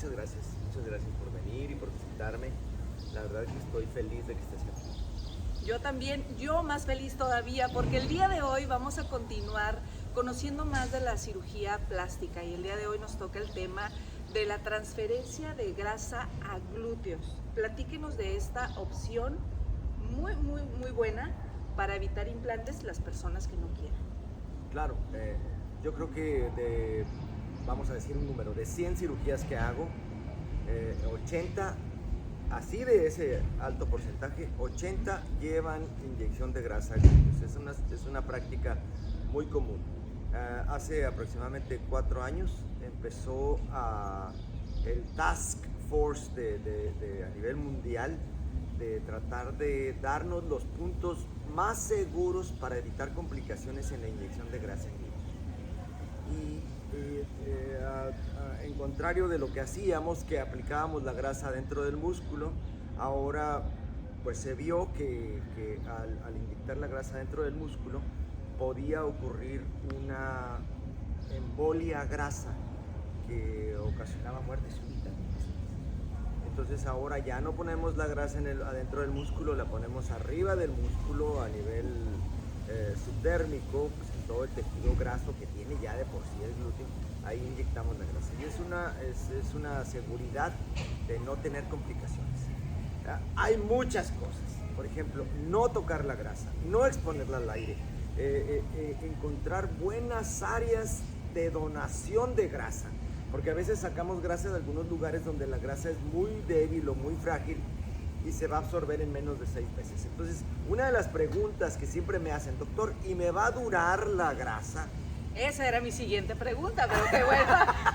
muchas gracias por venir y por visitarme. La verdad es que estoy feliz de que estés aquí. Yo también, yo más feliz todavía, porque el día de hoy vamos a continuar conociendo más de la cirugía plástica y el día de hoy nos toca el tema de la transferencia de grasa a glúteos. Platíquenos de esta opción muy buena para evitar implantes las personas que no quieran. Claro, yo creo que vamos a decir un número, de 100 cirugías que hago, 80, así de ese alto porcentaje, 80 llevan inyección de grasa a glúteos. Es una práctica muy común. Hace aproximadamente 4 años empezó el Task Force a nivel mundial de tratar de darnos los puntos más seguros para evitar complicaciones en la inyección de grasa en glúteos. En contrario de lo que hacíamos, que aplicábamos la grasa dentro del músculo, ahora pues se vio que al inyectar la grasa dentro del músculo podía ocurrir una embolia grasa que ocasionaba muerte súbita. Entonces ahora ya no ponemos la grasa adentro del músculo, la ponemos arriba del músculo a nivel subdérmico, pues en todo el tejido graso que tiene ya de por sí el glúteo, ahí inyectamos la grasa. Y es una seguridad de no tener complicaciones. Hay muchas cosas, por ejemplo, no tocar la grasa, no exponerla al aire, encontrar buenas áreas de donación de grasa. Porque a veces sacamos grasa de algunos lugares donde la grasa es muy débil o muy frágil y se va a absorber en menos de 6 meses. Entonces, una de las preguntas que siempre me hacen, doctor, ¿y me va a durar la grasa? Esa era mi siguiente pregunta, pero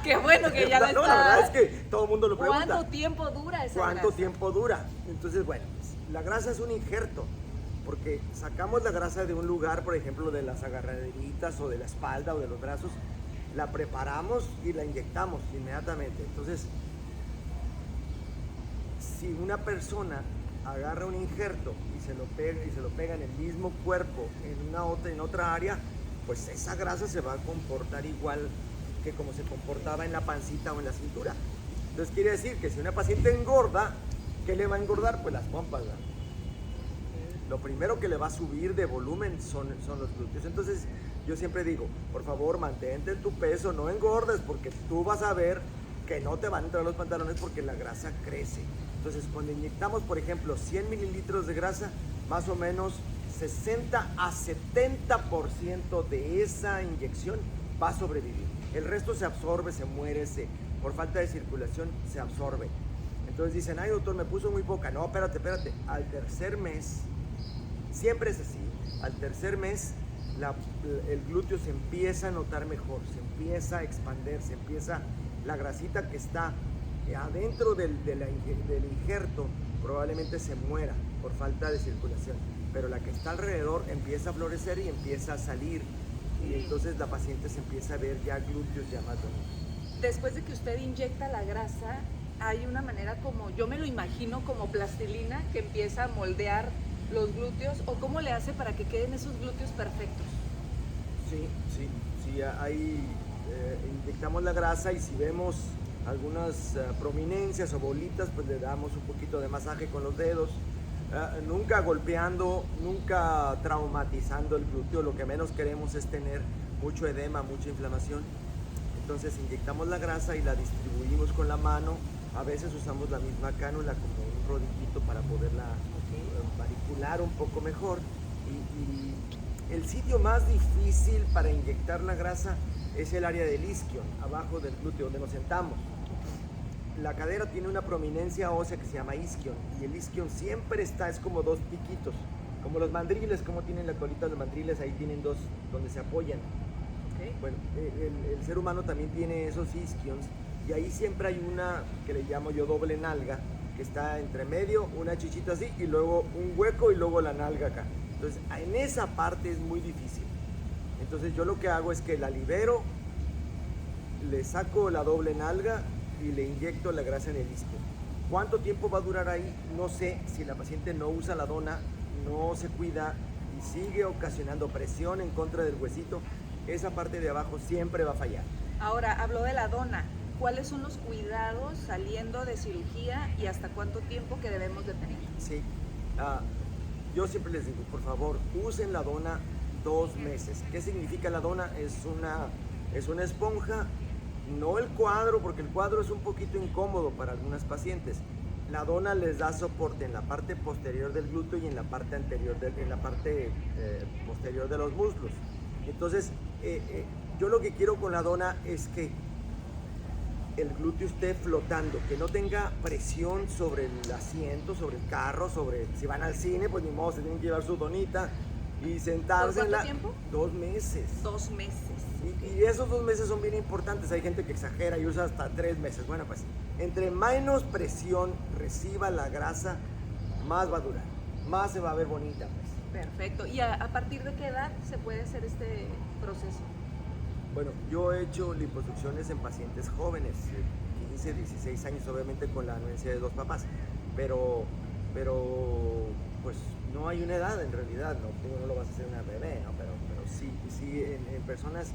qué bueno que ya la No, la verdad es que todo el mundo lo pregunta. ¿Cuánto tiempo dura esa grasa? ¿Cuánto tiempo dura? Entonces, bueno, pues, la grasa es un injerto, porque sacamos la grasa de un lugar, por ejemplo, de las agarraderitas o de la espalda o de los brazos, la preparamos y la inyectamos inmediatamente. Entonces, si una persona agarra un injerto y se lo pega en el mismo cuerpo, en otra área, pues esa grasa se va a comportar igual que como se comportaba en la pancita o en la cintura. Entonces quiere decir que si una paciente engorda, ¿qué le va a engordar? Pues las pompas, ¿verdad? Lo primero que le va a subir de volumen son los glúteos. Entonces yo siempre digo, por favor, mantente en tu peso, no engordes, porque tú vas a ver que no te van a entrar los pantalones porque la grasa crece. Entonces cuando inyectamos, por ejemplo, 100 mililitros de grasa, más o menos 60 a 70% de esa inyección va a sobrevivir. El resto se absorbe, se muere, por falta de circulación se absorbe. Entonces dicen, ay doctor, me puso muy poca. No, espérate. Al tercer mes, siempre es así, al tercer mes el glúteo se empieza a notar mejor, se empieza a expander, la grasita que está adentro del injerto probablemente se muera por falta de circulación, pero la que está alrededor empieza a florecer y empieza a salir, y entonces la paciente se empieza a ver ya glúteos ya más bonitos. Después de que usted inyecta la grasa, hay una manera como, yo me lo imagino como plastilina que empieza a moldear los glúteos, o cómo le hace para que queden esos glúteos perfectos. Sí, ahí inyectamos la grasa y si vemos algunas prominencias o bolitas, pues le damos un poquito de masaje con los dedos, nunca golpeando, nunca traumatizando el glúteo. Lo que menos queremos es tener mucho edema, mucha inflamación. Entonces inyectamos la grasa y la distribuimos con la mano. A veces usamos la misma cánula como un rodillito para poderla manipular un poco mejor. Y el sitio más difícil para inyectar la grasa es el área del isquion, abajo del glúteo, donde nos sentamos. La cadera tiene una prominencia ósea que se llama isquion, y el isquion siempre es como dos piquitos, como los mandriles, como tienen la colita de los mandriles, ahí tienen dos donde se apoyan. Okay. Bueno, el ser humano también tiene esos isquions, y ahí siempre hay una que le llamo yo doble nalga, que está entre medio, una chichita así, y luego un hueco y luego la nalga acá. Entonces, en esa parte es muy difícil. Entonces yo lo que hago es que la libero, le saco la doble nalga y le inyecto la grasa en el isquio. ¿Cuánto tiempo va a durar ahí? No sé. Si la paciente no usa la dona, no se cuida y sigue ocasionando presión en contra del huesito, esa parte de abajo siempre va a fallar. Ahora, habló de la dona. ¿cuáles son los cuidados saliendo de cirugía y hasta cuánto tiempo que debemos de tener? Sí, yo siempre les digo, por favor, usen la dona 2 meses. ¿Qué significa la dona? Es una esponja, no el cuadro, porque el cuadro es un poquito incómodo para algunas pacientes. La dona les da soporte en la parte posterior del glúteo y en la parte anterior, posterior de los muslos. Entonces, yo lo que quiero con la dona es que el glúteo esté flotando, que no tenga presión sobre el asiento, sobre el carro, si van al cine, pues ni modo, se tienen que llevar su donita y sentarse. ¿Por cuánto tiempo? 2 meses. 2 meses. Y esos 2 meses son bien importantes. Hay gente que exagera y usa hasta 3 meses. Bueno, pues entre menos presión reciba la grasa, más va a durar, más se va a ver bonita, pues. Perfecto. ¿Y a partir de qué edad se puede hacer este proceso? Bueno, yo he hecho liposucciones en pacientes jóvenes, 15, 16 años, obviamente con la anuencia de los papás, pero pues no hay una edad en realidad, no lo vas a hacer una bebé, ¿no? Pero sí en personas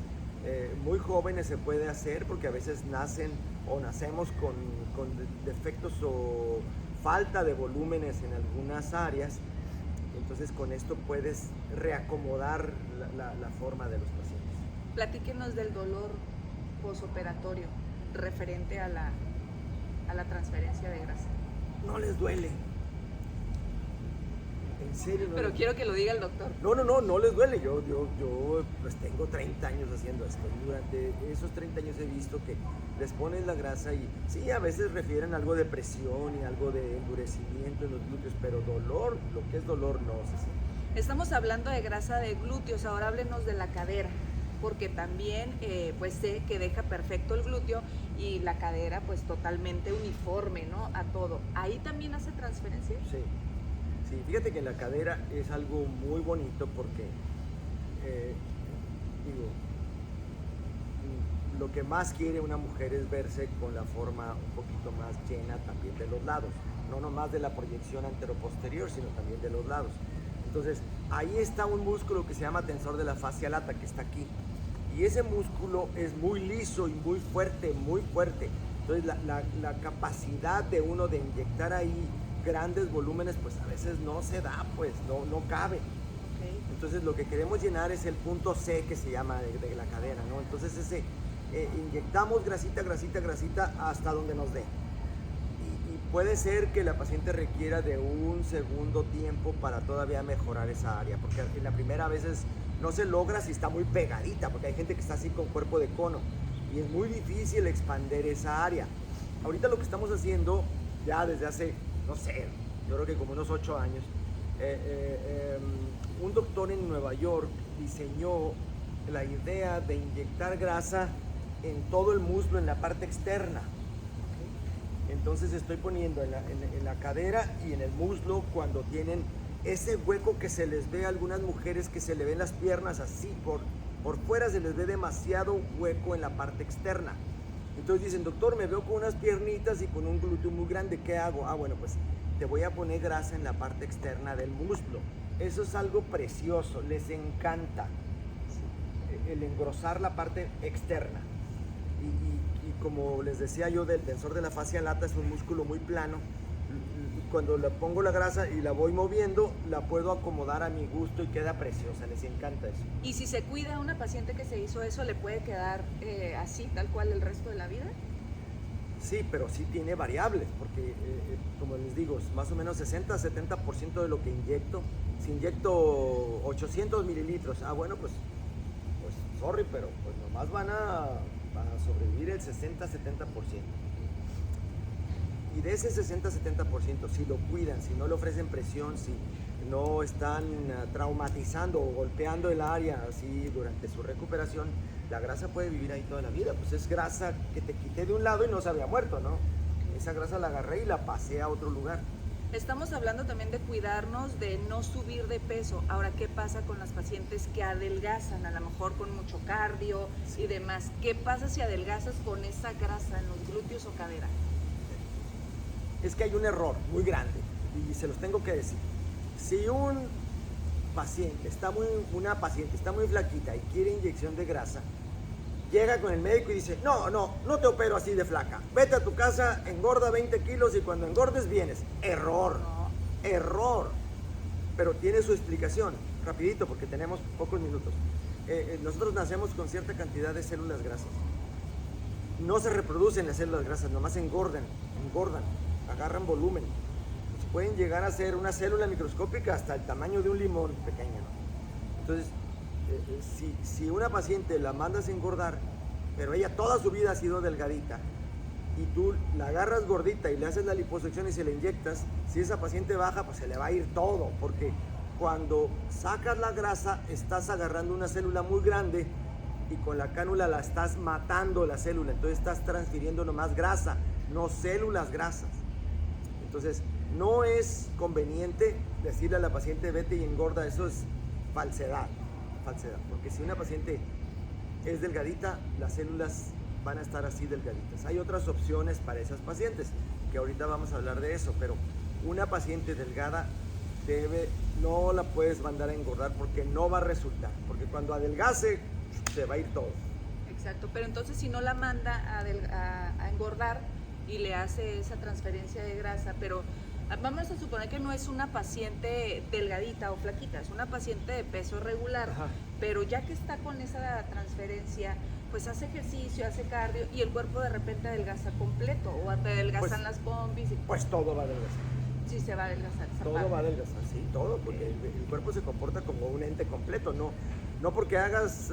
muy jóvenes se puede hacer, porque a veces nacemos con defectos o falta de volúmenes en algunas áreas. Entonces con esto puedes reacomodar la forma de los pacientes. Platíquenos del dolor posoperatorio referente a la transferencia de grasa. No les duele. En serio. Pero quiero que lo diga el doctor. No les duele. Yo pues tengo 30 años haciendo esto. Durante esos 30 años he visto que les ponen la grasa y sí, a veces refieren algo de presión y algo de endurecimiento en los glúteos, pero dolor, lo que es dolor no se siente. Estamos hablando de grasa de glúteos, ahora háblenos de la cadera, porque también pues sé que deja perfecto el glúteo y la cadera pues totalmente uniforme, ¿no? A todo. ¿Ahí también hace transferencia? Sí, fíjate que en la cadera es algo muy bonito porque, lo que más quiere una mujer es verse con la forma un poquito más llena también de los lados, no nomás de la proyección anteroposterior, sino también de los lados. Entonces, ahí está un músculo que se llama tensor de la fascia lata, que está aquí. Y ese músculo es muy liso y muy fuerte, muy fuerte. Entonces, la capacidad de uno de inyectar ahí grandes volúmenes, pues a veces no se da, pues no cabe. Okay. Entonces, lo que queremos llenar es el punto C, que se llama de la cadera, ¿no? Entonces, inyectamos grasita hasta donde nos dé. Y puede ser que la paciente requiera de un segundo tiempo para todavía mejorar esa área, porque en la primera a veces no se logra si está muy pegadita, porque hay gente que está así con cuerpo de cono y es muy difícil expander esa área. Ahorita lo que estamos haciendo ya desde hace, no sé, yo creo que como unos 8 años, un doctor en Nueva York diseñó la idea de inyectar grasa en todo el muslo, en la parte externa. Entonces estoy poniendo en la cadera y en el muslo cuando tienen ese hueco que se les ve a algunas mujeres, que se le ven las piernas así, por fuera se les ve demasiado hueco en la parte externa. Entonces dicen, doctor, me veo con unas piernitas y con un glúteo muy grande, ¿qué hago? Bueno, pues te voy a poner grasa en la parte externa del muslo. Eso es algo precioso, les encanta el engrosar la parte externa. Y como les decía yo, del tensor de la fascia lata es un músculo muy plano. Y cuando le pongo la grasa y la voy moviendo, la puedo acomodar a mi gusto y queda preciosa, les encanta eso. ¿Y si se cuida a una paciente que se hizo eso, le puede quedar así, tal cual, el resto de la vida? Sí, pero sí tiene variables, porque como les digo, más o menos 60-70% de lo que inyecto. Si inyecto 800 mililitros, bueno, pues sorry, pero pues nomás van a sobrevivir el 60-70%. Y de ese 60-70%, si lo cuidan, si no le ofrecen presión, si no están traumatizando o golpeando el área así durante su recuperación, la grasa puede vivir ahí toda la vida. Pues es grasa que te quité de un lado y no se había muerto, ¿no? Esa grasa la agarré y la pasé a otro lugar. Estamos hablando también de cuidarnos, de no subir de peso. Ahora, ¿qué pasa con las pacientes que adelgazan, a lo mejor con mucho cardio y demás? ¿Qué pasa si adelgazas con esa grasa en los glúteos o cadera? Es que hay un error muy grande y se los tengo que decir. Si una paciente está muy flaquita y quiere inyección de grasa, llega con el médico y dice, no te opero así de flaca. Vete a tu casa, engorda 20 kilos y cuando engordes vienes. Error, error. Pero tiene su explicación, rapidito porque tenemos pocos minutos. Nosotros nacemos con cierta cantidad de células grasas. No se reproducen las células grasas, nomás engordan, agarran volumen. Pues pueden llegar a ser una célula microscópica hasta el tamaño de un limón pequeño, ¿no? Entonces, si una paciente la mandas a engordar, pero ella toda su vida ha sido delgadita, y tú la agarras gordita y le haces la liposucción y se la inyectas, si esa paciente baja, pues se le va a ir todo, porque cuando sacas la grasa, estás agarrando una célula muy grande y con la cánula la estás matando la célula, entonces estás transfiriendo nomás grasa, no células grasas. Entonces, no es conveniente decirle a la paciente vete y engorda, eso es falsedad, porque si una paciente es delgadita, las células van a estar así delgaditas. Hay otras opciones para esas pacientes, que ahorita vamos a hablar de eso, pero una paciente delgada no la puedes mandar a engordar porque no va a resultar, porque cuando adelgace se va a ir todo. Exacto, pero entonces si no la manda a engordar y le hace esa transferencia de grasa, pero vamos a suponer que no es una paciente delgadita o flaquita, es una paciente de peso regular, Ajá. Pero ya que está con esa transferencia, pues hace ejercicio, hace cardio y el cuerpo de repente adelgaza completo o te adelgazan las pompis. Pues todo va a adelgazar. Sí, se va a adelgazar. Todo va a adelgazar, sí, todo, porque el cuerpo se comporta como un ente completo, no porque hagas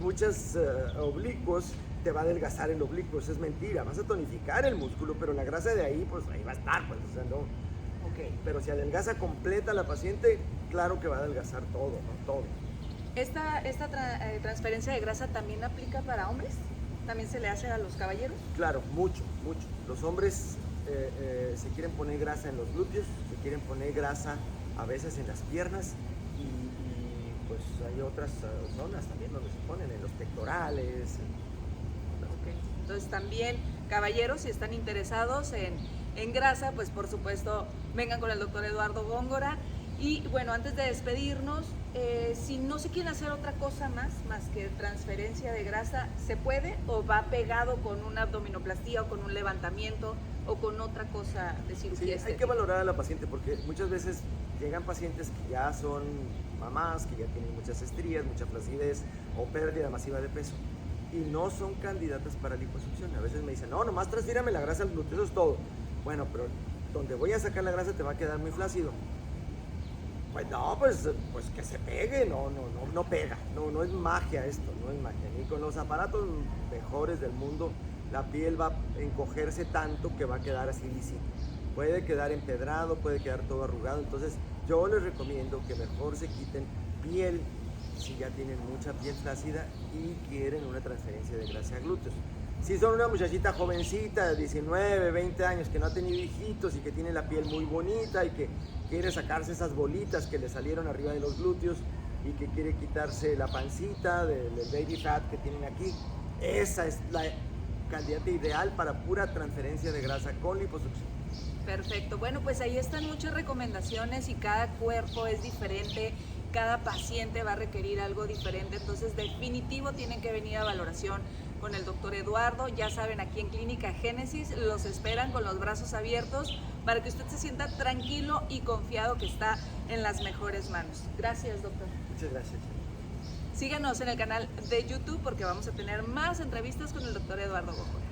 muchas oblicuos te va a adelgazar el oblicuo, eso es mentira, vas a tonificar el músculo, pero la grasa de ahí, pues ahí va a estar, pues, o sea, no. Okay. Pero si adelgaza completa la paciente, claro que va a adelgazar todo, ¿no? Todo. ¿Esta transferencia de grasa también aplica para hombres? ¿También se le hace a los caballeros? Claro, mucho. Los hombres se quieren poner grasa en los glúteos, se quieren poner grasa a veces en las piernas y pues hay otras zonas también donde se ponen, en los pectorales. Okay. Entonces también, caballeros, si están interesados en grasa, pues por supuesto vengan con el doctor Eduardo Góngora. Y bueno, antes de despedirnos, si no se quieren hacer otra cosa más que transferencia de grasa, ¿se puede o va pegado con una abdominoplastía o con un levantamiento o con otra cosa de cirugía estética? Hay que valorar a la paciente porque muchas veces llegan pacientes que ya son mamás, que ya tienen muchas estrías, mucha flacidez o pérdida masiva de peso y no son candidatas para liposucción. A veces me dicen, no, nomás transfírame la grasa al glúteo, eso es todo. Bueno, pero donde voy a sacar la grasa te va a quedar muy flácido. Pues no, pues que se pegue, no pega, no es magia esto, no es magia. Ni con los aparatos mejores del mundo la piel va a encogerse tanto que va a quedar así lisito. Puede quedar empedrado, puede quedar todo arrugado, entonces yo les recomiendo que mejor se quiten piel si ya tienen mucha piel flácida y quieren una transferencia de grasa a glúteos. Si son una muchachita jovencita de 19, 20 años que no ha tenido hijitos y que tiene la piel muy bonita y que quiere sacarse esas bolitas que le salieron arriba de los glúteos y que quiere quitarse la pancita del baby fat que tienen aquí, esa es la candidata ideal para pura transferencia de grasa con liposucción. Perfecto, bueno, pues ahí están muchas recomendaciones y cada cuerpo es diferente, cada paciente va a requerir algo diferente, entonces definitivo tienen que venir a valoración con el doctor Eduardo. Ya saben, aquí en Clínica Génesis los esperan con los brazos abiertos para que usted se sienta tranquilo y confiado que está en las mejores manos. Gracias, doctor. Muchas gracias. Síganos en el canal de YouTube porque vamos a tener más entrevistas con el doctor Eduardo Góngora.